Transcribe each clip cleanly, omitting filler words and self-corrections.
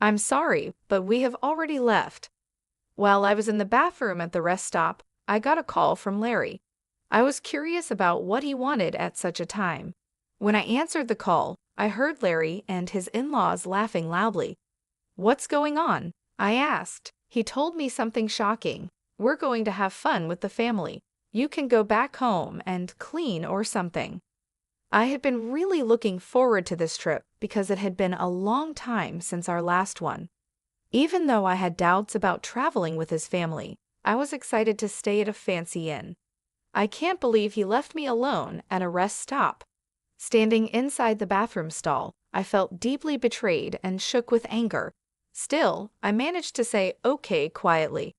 I'm sorry, but we have already left. While I was in the bathroom at the rest stop, I got a call from Larry. I was curious about what he wanted at such a time. When I answered the call, I heard Larry and his in-laws laughing loudly. "What's going on?" I asked. He told me something shocking. "We're going to have fun with the family. You can go back home and clean or something." I had been really looking forward to this trip because it had been a long time since our last one. Even though I had doubts about traveling with his family, I was excited to stay at a fancy inn. I can't believe he left me alone at a rest stop. Standing inside the bathroom stall, I felt deeply betrayed and shook with anger. Still, I managed to say okay quietly.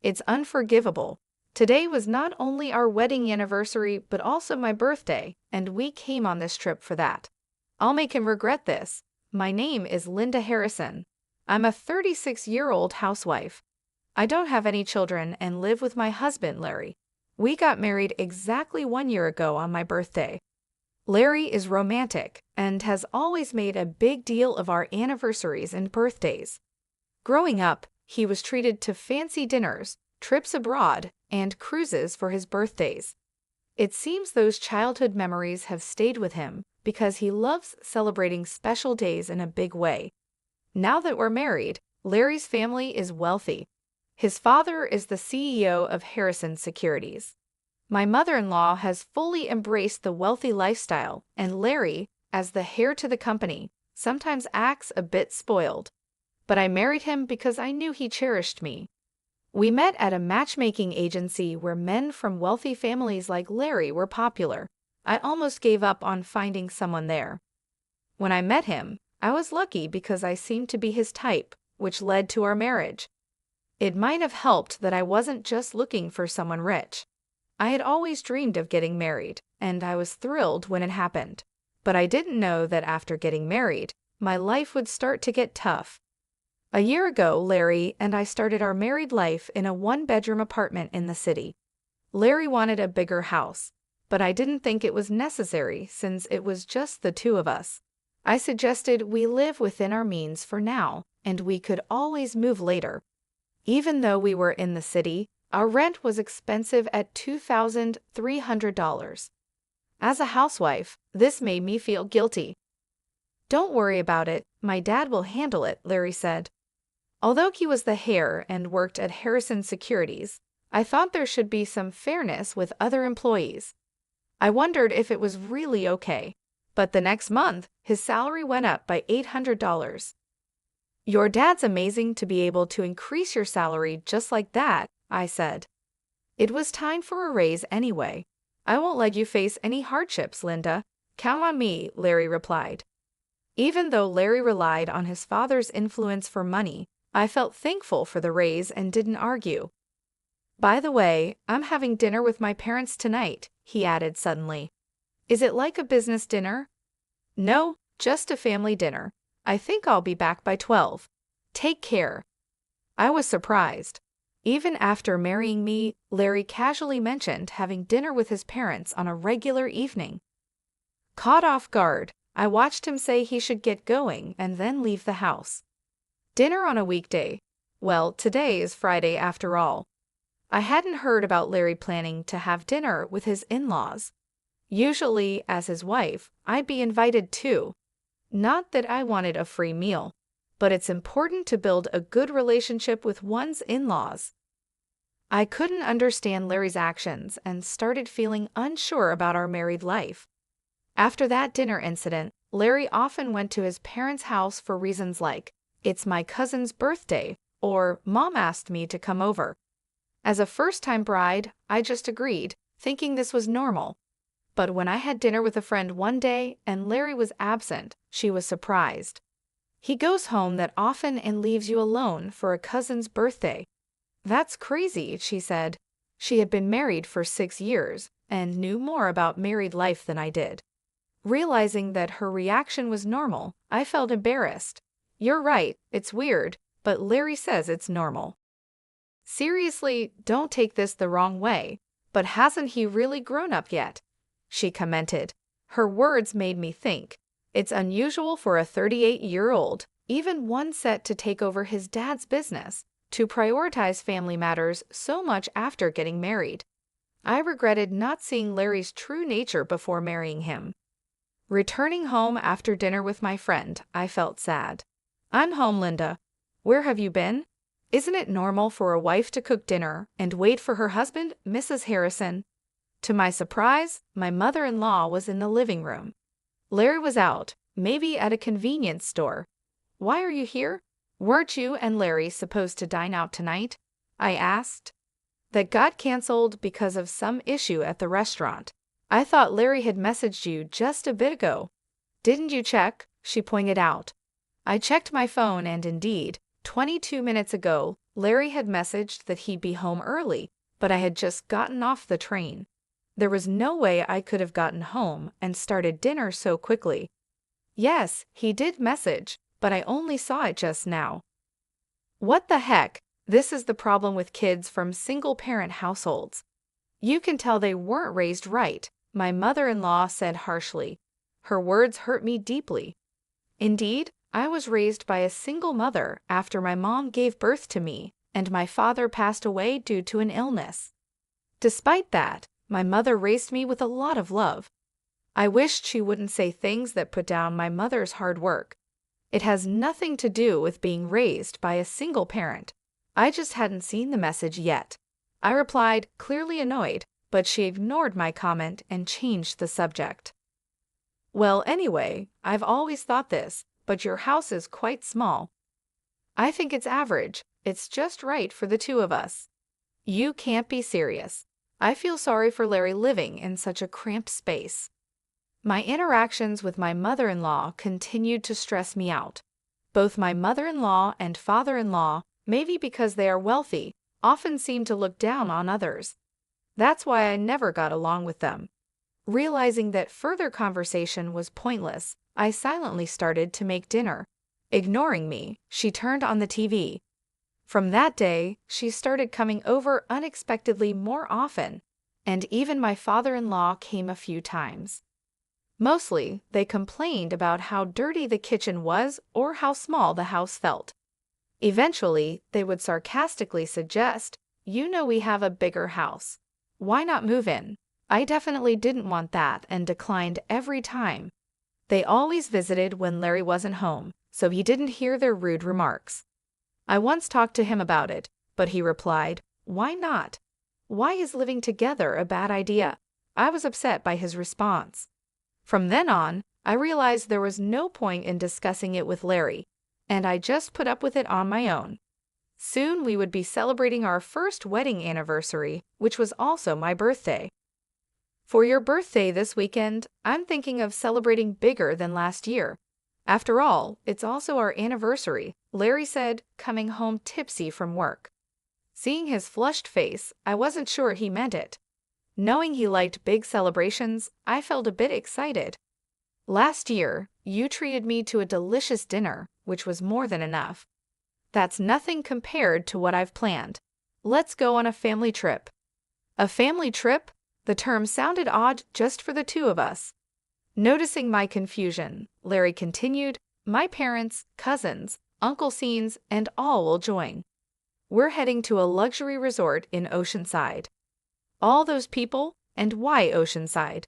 It's unforgivable. Today was not only our wedding anniversary but also my birthday, and we came on this trip for that. I'll make him regret this. My name is Linda Harrison. I'm a 36-year-old housewife. I don't have any children and live with my husband, Larry. We got married exactly 1 year ago on my birthday. Larry is romantic and has always made a big deal of our anniversaries and birthdays. Growing up, he was treated to fancy dinners, trips abroad, and cruises for his birthdays. It seems those childhood memories have stayed with him because he loves celebrating special days in a big way. Now that we're married, Larry's family is wealthy. His father is the CEO of Harrison Securities. My mother-in-law has fully embraced the wealthy lifestyle, and Larry, as the heir to the company, sometimes acts a bit spoiled. But I married him because I knew he cherished me. We met at a matchmaking agency where men from wealthy families like Larry were popular. I almost gave up on finding someone there. When I met him, I was lucky because I seemed to be his type, which led to our marriage. It might have helped that I wasn't just looking for someone rich. I had always dreamed of getting married, and I was thrilled when it happened. But I didn't know that after getting married, my life would start to get tough. A year ago, Larry and I started our married life in a one-bedroom apartment in the city. Larry wanted a bigger house, but I didn't think it was necessary since it was just the two of us. I suggested we live within our means for now, and we could always move later. Even though we were in the city, our rent was expensive at $2,300. As a housewife, this made me feel guilty. "Don't worry about it, my dad will handle it," Larry said. Although he was the heir and worked at Harrison Securities, I thought there should be some fairness with other employees. I wondered if it was really okay. But the next month, his salary went up by $800. "Your dad's amazing to be able to increase your salary just like that," I said. "It was time for a raise anyway. I won't let you face any hardships, Linda. Count on me," Larry replied. Even though Larry relied on his father's influence for money, I felt thankful for the raise and didn't argue. "By the way, I'm having dinner with my parents tonight," he added suddenly. "Is it like a business dinner?" "No, just a family dinner. I think I'll be back by 12. Take care." I was surprised. Even after marrying me, Larry casually mentioned having dinner with his parents on a regular evening. Caught off guard, I watched him say he should get going and then leave the house. Dinner on a weekday? Well, today is Friday after all. I hadn't heard about Larry planning to have dinner with his in-laws. Usually, as his wife, I'd be invited too. Not that I wanted a free meal, but it's important to build a good relationship with one's in-laws. I couldn't understand Larry's actions and started feeling unsure about our married life. After that dinner incident, Larry often went to his parents' house for reasons like, "It's my cousin's birthday," or "Mom asked me to come over." As a first-time bride, I just agreed, thinking this was normal. But when I had dinner with a friend one day and Larry was absent, she was surprised. "He goes home that often and leaves you alone for a cousin's birthday." "That's crazy," she said. She had been married for 6 years and knew more about married life than I did. Realizing that her reaction was normal, I felt embarrassed. "You're right, it's weird, but Larry says it's normal." "Seriously, don't take this the wrong way, but hasn't he really grown up yet?" she commented. Her words made me think. It's unusual for a 38-year-old, even one set to take over his dad's business, to prioritize family matters so much after getting married. I regretted not seeing Larry's true nature before marrying him. Returning home after dinner with my friend, I felt sad. "I'm home, Linda. Where have you been? Isn't it normal for a wife to cook dinner and wait for her husband, Mrs. Harrison?" To my surprise, my mother-in-law was in the living room. Larry was out, maybe at a convenience store. "Why are you here? Weren't you and Larry supposed to dine out tonight?" I asked. "That got canceled because of some issue at the restaurant. I thought Larry had messaged you just a bit ago." "Didn't you check?" she pointed out. I checked my phone and indeed, 22 minutes ago, Larry had messaged that he'd be home early, but I had just gotten off the train. There was no way I could have gotten home and started dinner so quickly. "Yes, he did message, but I only saw it just now." What the heck? This is the problem with kids from single-parent households. You can tell they weren't raised right, my mother-in-law said harshly. Her words hurt me deeply. Indeed, I was raised by a single mother after my mom gave birth to me, and my father passed away due to an illness. Despite that, my mother raised me with a lot of love. I wished she wouldn't say things that put down my mother's hard work. It has nothing to do with being raised by a single parent. I just hadn't seen the message yet. I replied, clearly annoyed, but she ignored my comment and changed the subject. "Well, anyway, I've always thought this, but your house is quite small." "I think it's average. It's just right for the two of us." "You can't be serious." I feel sorry for Larry living in such a cramped space. My interactions with my mother-in-law continued to stress me out. Both my mother-in-law and father-in-law, maybe because they are wealthy, often seem to look down on others. That's why I never got along with them. Realizing that further conversation was pointless, I silently started to make dinner. Ignoring me, she turned on the TV. From that day, she started coming over unexpectedly more often, and even my father-in-law came a few times. Mostly, they complained about how dirty the kitchen was or how small the house felt. Eventually, they would sarcastically suggest, "You know we have a bigger house. Why not move in?" I definitely didn't want that and declined every time. They always visited when Larry wasn't home, so he didn't hear their rude remarks. I once talked to him about it, but he replied, "Why not? Why is living together a bad idea?" I was upset by his response. From then on, I realized there was no point in discussing it with Larry, and I just put up with it on my own. Soon we would be celebrating our first wedding anniversary, which was also my birthday. "For your birthday this weekend, I'm thinking of celebrating bigger than last year. After all, it's also our anniversary," Larry said, coming home tipsy from work. Seeing his flushed face, I wasn't sure he meant it. Knowing he liked big celebrations, I felt a bit excited. "Last year, you treated me to a delicious dinner, which was more than enough. That's nothing compared to what I've planned. Let's go on a family trip." A family trip? The term sounded odd just for the two of us. Noticing my confusion, Larry continued, "My parents, cousins, Uncle Scenes, and all will join. We're heading to a luxury resort in Oceanside." "All those people? And why Oceanside?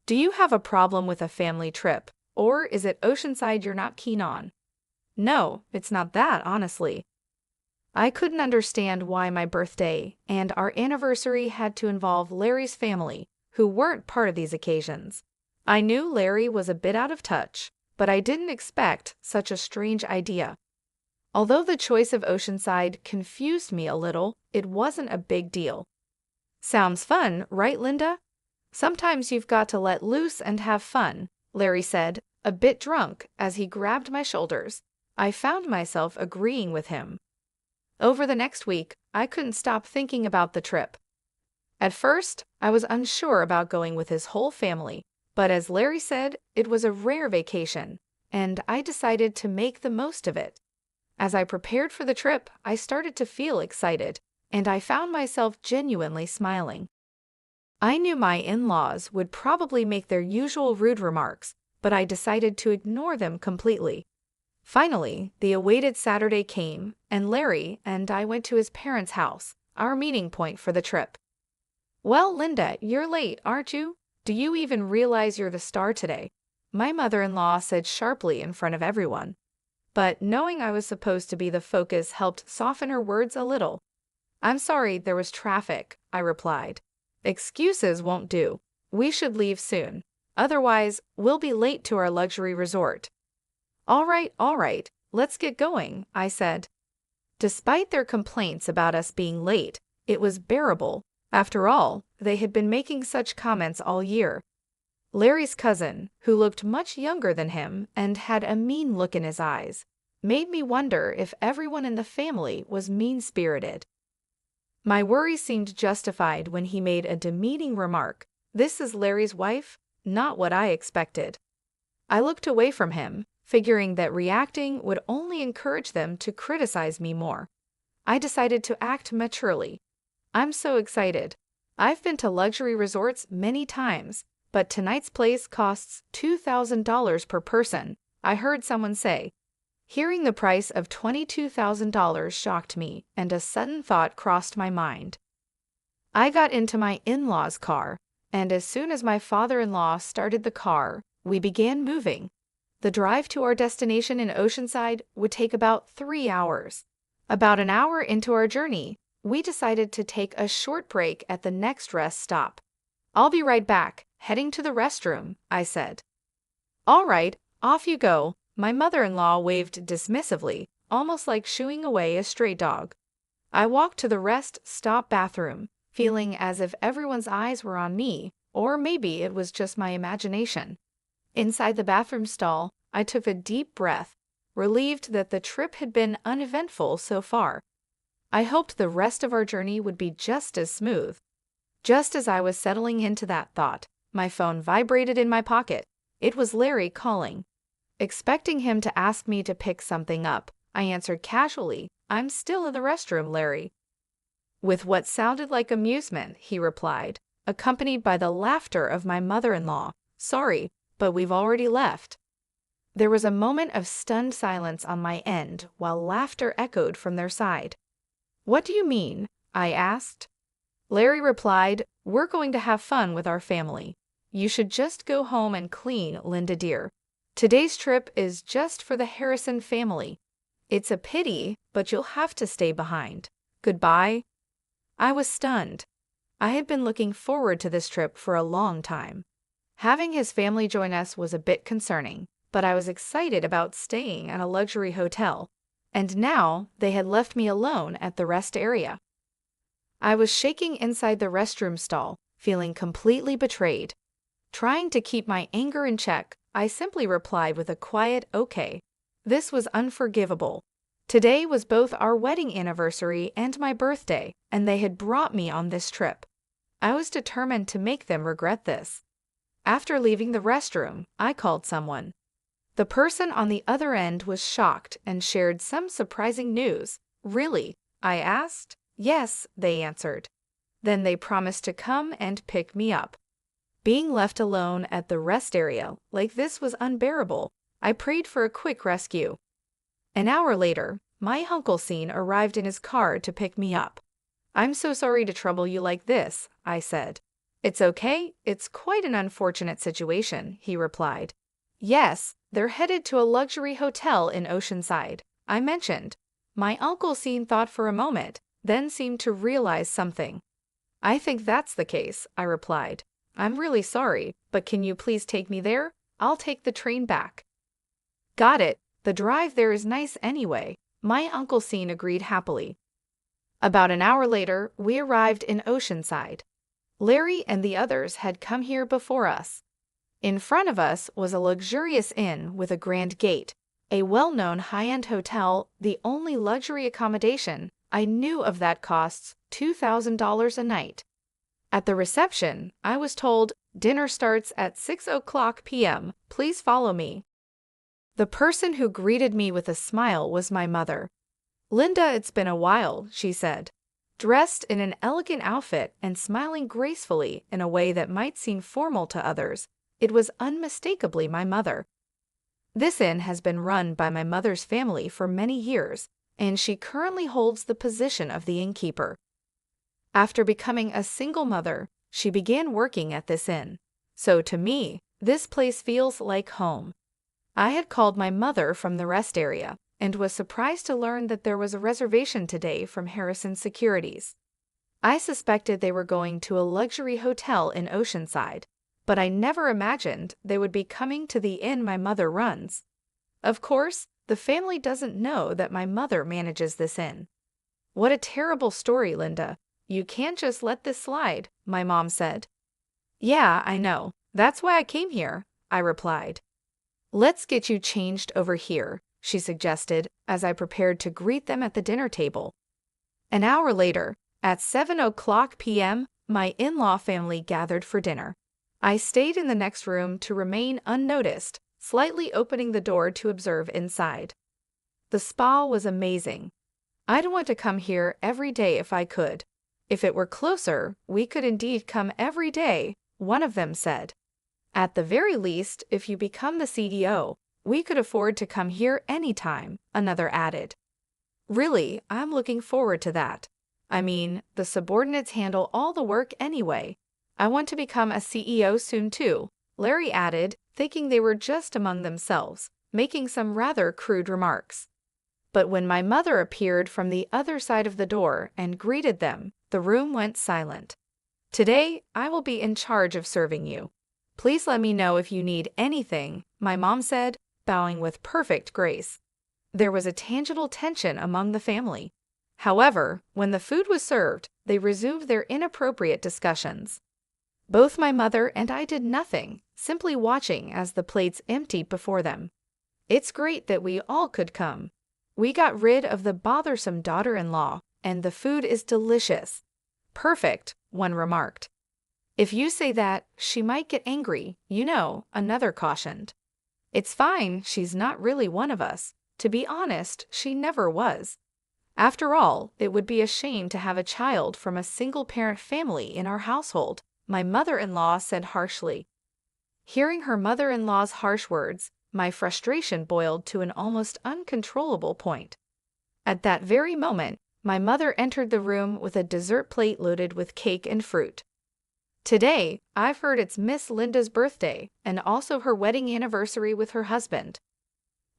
Do you have a problem with a family trip, or is it Oceanside you're not keen on?" "No, it's not that, honestly." I couldn't understand why my birthday and our anniversary had to involve Larry's family, who weren't part of these occasions. I knew Larry was a bit out of touch, but I didn't expect such a strange idea. Although the choice of Oceanside confused me a little, it wasn't a big deal. "Sounds fun, right, Linda? Sometimes you've got to let loose and have fun," Larry said, a bit drunk, as he grabbed my shoulders. I found myself agreeing with him. Over the next week, I couldn't stop thinking about the trip. At first, I was unsure about going with his whole family, but as Larry said, it was a rare vacation, and I decided to make the most of it. As I prepared for the trip, I started to feel excited, and I found myself genuinely smiling. I knew my in-laws would probably make their usual rude remarks, but I decided to ignore them completely. Finally, the awaited Saturday came, and Larry and I went to his parents' house, our meeting point for the trip. "Well, Linda, you're late, aren't you? Do you even realize you're the star today?" my mother-in-law said sharply in front of everyone. But knowing I was supposed to be the focus helped soften her words a little. "I'm sorry, there was traffic," I replied. "Excuses won't do. We should leave soon. Otherwise, we'll be late to our luxury resort." All right, let's get going," I said. Despite their complaints about us being late, it was bearable. After all, they had been making such comments all year. Larry's cousin, who looked much younger than him and had a mean look in his eyes, made me wonder if everyone in the family was mean-spirited. My worry seemed justified when he made a demeaning remark. "This is Larry's wife?" Not what I expected. I looked away from him, figuring that reacting would only encourage them to criticize me more. I decided to act maturely. "I'm so excited. I've been to luxury resorts many times, but tonight's place costs $2,000 per person," I heard someone say. Hearing the price of $22,000 shocked me, and a sudden thought crossed my mind. I got into my in-laws' car, and as soon as my father-in-law started the car, we began moving. The drive to our destination in Oceanside would take about 3 hours. About an hour into our journey, we decided to take a short break at the next rest stop. "I'll be right back, heading to the restroom," I said. "All right, off you go," my mother-in-law waved dismissively, almost like shooing away a stray dog. I walked to the rest stop bathroom, feeling as if everyone's eyes were on me, or maybe it was just my imagination. Inside the bathroom stall, I took a deep breath, relieved that the trip had been uneventful so far. I hoped the rest of our journey would be just as smooth. Just as I was settling into that thought, my phone vibrated in my pocket. It was Larry calling. Expecting him to ask me to pick something up, I answered casually, "I'm still in the restroom, Larry." With what sounded like amusement, he replied, accompanied by the laughter of my mother-in-law, "Sorry, but we've already left." There was a moment of stunned silence on my end while laughter echoed from their side. "What do you mean?" I asked. Larry replied, "We're going to have fun with our family. You should just go home and clean, Linda dear. Today's trip is just for the Harrison family. It's a pity, but you'll have to stay behind. Goodbye." I was stunned. I had been looking forward to this trip for a long time. Having his family join us was a bit concerning, but I was excited about staying at a luxury hotel, and now they had left me alone at the rest area. I was shaking inside the restroom stall, feeling completely betrayed. Trying to keep my anger in check, I simply replied with a quiet "okay." This was unforgivable. Today was both our wedding anniversary and my birthday, and they had brought me on this trip. I was determined to make them regret this. After leaving the restroom, I called someone. The person on the other end was shocked and shared some surprising news. "Really?" I asked. "Yes," they answered. Then they promised to come and pick me up. Being left alone at the rest area like this was unbearable. I prayed for a quick rescue. An hour later, my Uncle Scene arrived in his car to pick me up. "I'm so sorry to trouble you like this," I said. "It's okay, it's quite an unfortunate situation," he replied. "Yes, they're headed to a luxury hotel in Oceanside," I mentioned. My Uncle Scene thought for a moment, then seemed to realize something. "I think that's the case," I replied. "I'm really sorry, but can you please take me there? I'll take the train back." "Got it. The drive there is nice anyway," my Uncle Scene agreed happily. About an hour later, we arrived in Oceanside. Larry and the others had come here before us. In front of us was a luxurious inn with a grand gate, a well-known high-end hotel, the only luxury accommodation I knew of that costs $2,000 a night. At the reception, I was told, "Dinner starts at 6:00 p.m. Please follow me." The person who greeted me with a smile was my mother. "Linda, it's been a while," she said. Dressed in an elegant outfit and smiling gracefully in a way that might seem formal to others, it was unmistakably my mother. This inn has been run by my mother's family for many years, and she currently holds the position of the innkeeper. After becoming a single mother, she began working at this inn. So to me, this place feels like home. I had called my mother from the rest area and was surprised to learn that there was a reservation today from Harrison Securities. I suspected they were going to a luxury hotel in Oceanside, but I never imagined they would be coming to the inn my mother runs. Of course, the family doesn't know that my mother manages this inn. What a terrible story, Linda. You can't just let this slide, my mom said. Yeah, I know. That's why I came here, I replied. Let's get you changed over here, she suggested as I prepared to greet them at the dinner table. An hour later, at 7:00 p.m., my in-law family gathered for dinner. I stayed in the next room to remain unnoticed, slightly opening the door to observe inside. The spa was amazing. I'd want to come here every day if I could. If it were closer, we could indeed come every day, one of them said. At the very least, if you become the CEO, we could afford to come here anytime, another added. Really, I'm looking forward to that. I mean, the subordinates handle all the work anyway. I want to become a CEO soon too, Larry added, thinking they were just among themselves, making some rather crude remarks. But when my mother appeared from the other side of the door and greeted them, the room went silent. Today, I will be in charge of serving you. Please let me know if you need anything, my mom said, bowing with perfect grace. There was a tangible tension among the family. However, when the food was served, they resumed their inappropriate discussions. Both my mother and I did nothing, simply watching as the plates emptied before them. It's great that we all could come. We got rid of the bothersome daughter-in-law, and the food is delicious. Perfect, one remarked. If you say that, she might get angry, you know, another cautioned. It's fine, she's not really one of us. To be honest, she never was. After all, it would be a shame to have a child from a single-parent family in our household, my mother-in-law said harshly. Hearing her mother-in-law's harsh words, my frustration boiled to an almost uncontrollable point. At that very moment, my mother entered the room with a dessert plate loaded with cake and fruit. Today, I've heard it's Miss Linda's birthday and also her wedding anniversary with her husband.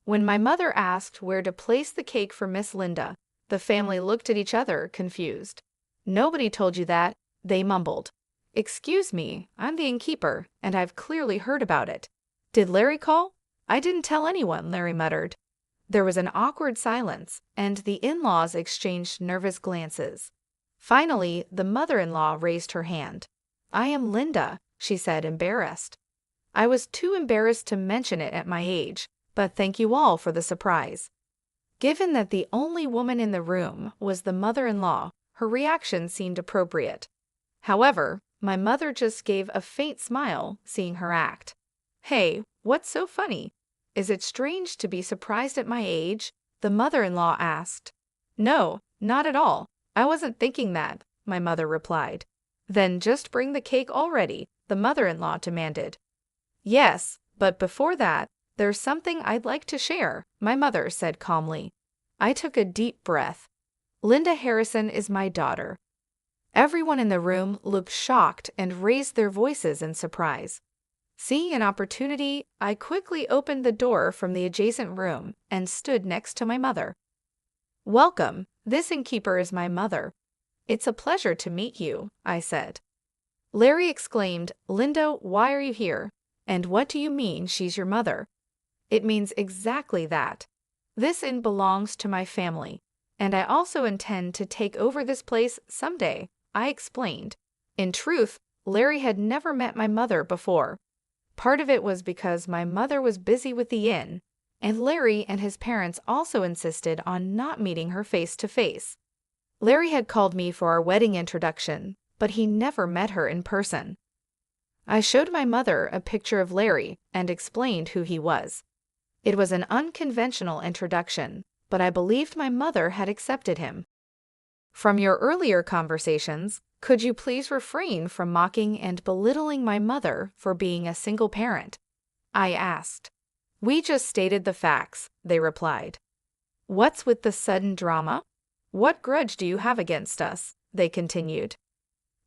When my mother asked where to place the cake for Miss Linda, the family looked at each other, confused. Nobody told you that, they mumbled. Excuse me, I'm the innkeeper, and I've clearly heard about it. Did Larry call? I didn't tell anyone, Larry muttered. There was an awkward silence, and the in-laws exchanged nervous glances. Finally, the mother-in-law raised her hand. I am Linda, she said, embarrassed. I was too embarrassed to mention it at my age, but thank you all for the surprise. Given that the only woman in the room was the mother-in-law, her reaction seemed appropriate. However, my mother just gave a faint smile, seeing her act. Hey, what's so funny? Is it strange to be surprised at my age? The mother-in-law asked. No, not at all. I wasn't thinking that, my mother replied. Then just bring the cake already, the mother-in-law demanded. Yes, but before that, there's something I'd like to share, my mother said calmly. I took a deep breath. Linda Harrison is my daughter. Everyone in the room looked shocked and raised their voices in surprise. Seeing an opportunity, I quickly opened the door from the adjacent room and stood next to my mother. Welcome, this innkeeper is my mother. It's a pleasure to meet you, I said. Larry exclaimed, Linda, why are you here? And what do you mean she's your mother? It means exactly that. This inn belongs to my family, and I also intend to take over this place someday, I explained. In truth, Larry had never met my mother before. Part of it was because my mother was busy with the inn, and Larry and his parents also insisted on not meeting her face to face. Larry had called me for our wedding introduction, but he never met her in person. I showed my mother a picture of Larry and explained who he was. It was an unconventional introduction, but I believed my mother had accepted him. From your earlier conversations, could you please refrain from mocking and belittling my mother for being a single parent? I asked. We just stated the facts, they replied. What's with the sudden drama? What grudge do you have against us? They continued.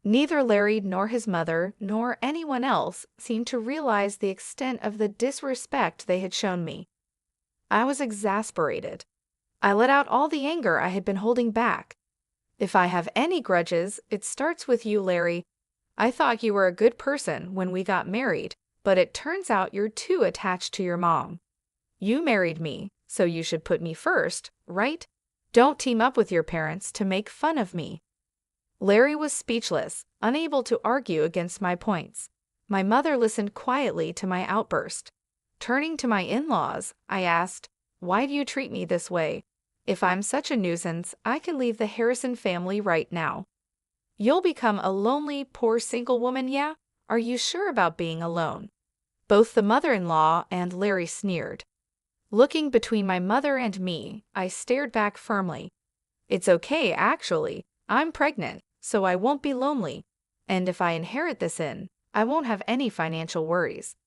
Neither Larry nor his mother nor anyone else seemed to realize the extent of the disrespect they had shown me. I was exasperated. I let out all the anger I had been holding back. If I have any grudges, it starts with you, Larry. I thought you were a good person when we got married, but it turns out you're too attached to your mom. You married me, so you should put me first, right? Don't team up with your parents to make fun of me. Larry was speechless, unable to argue against my points. My mother listened quietly to my outburst. Turning to my in-laws, I asked, "Why do you treat me this way? If I'm such a nuisance, I can leave the Harrison family right now." "You'll become a lonely, poor single woman, yeah? Are you sure about being alone?" Both the mother-in-law and Larry sneered. Looking between my mother and me, I stared back firmly. "It's okay, actually. I'm pregnant, so I won't be lonely. And if I inherit this I won't have any financial worries."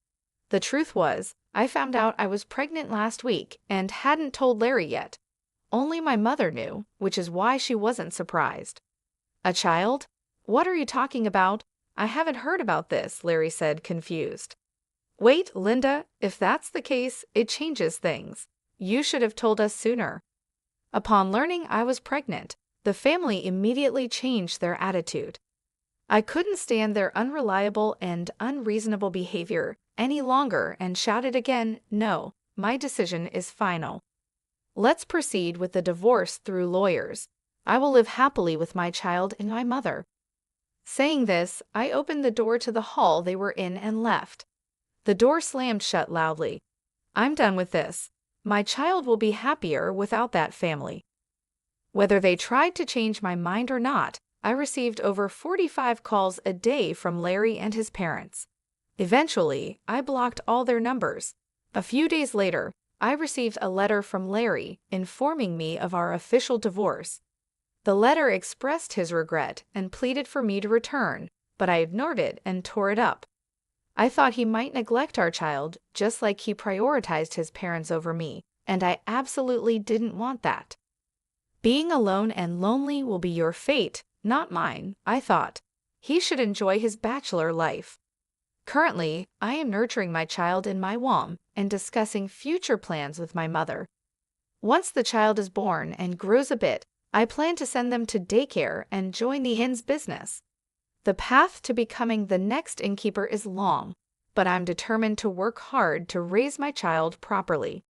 The truth was, I found out I was pregnant last week and hadn't told Larry yet. Only my mother knew, which is why she wasn't surprised. "A child? What are you talking about? I haven't heard about this," Larry said, confused. "Wait, Linda, if that's the case, it changes things. You should have told us sooner." Upon learning I was pregnant, the family immediately changed their attitude. I couldn't stand their unreliable and unreasonable behavior any longer and shouted again, "No, my decision is final. Let's proceed with the divorce through lawyers. I will live happily with my child and my mother." Saying this, I opened the door to the hall they were in and left. The door slammed shut loudly. "I'm done with this. My child will be happier without that family." Whether they tried to change my mind or not, I received over 45 calls a day from Larry and his parents. Eventually, I blocked all their numbers. A few days later, I received a letter from Larry informing me of our official divorce. The letter expressed his regret and pleaded for me to return, but I ignored it and tore it up. I thought he might neglect our child just like he prioritized his parents over me, and I absolutely didn't want that. Being alone and lonely will be your fate, not mine, I thought. He should enjoy his bachelor life. Currently, I am nurturing my child in my womb and discussing future plans with my mother. Once the child is born and grows a bit, I plan to send them to daycare and join the inn's business. The path to becoming the next innkeeper is long, but I'm determined to work hard to raise my child properly.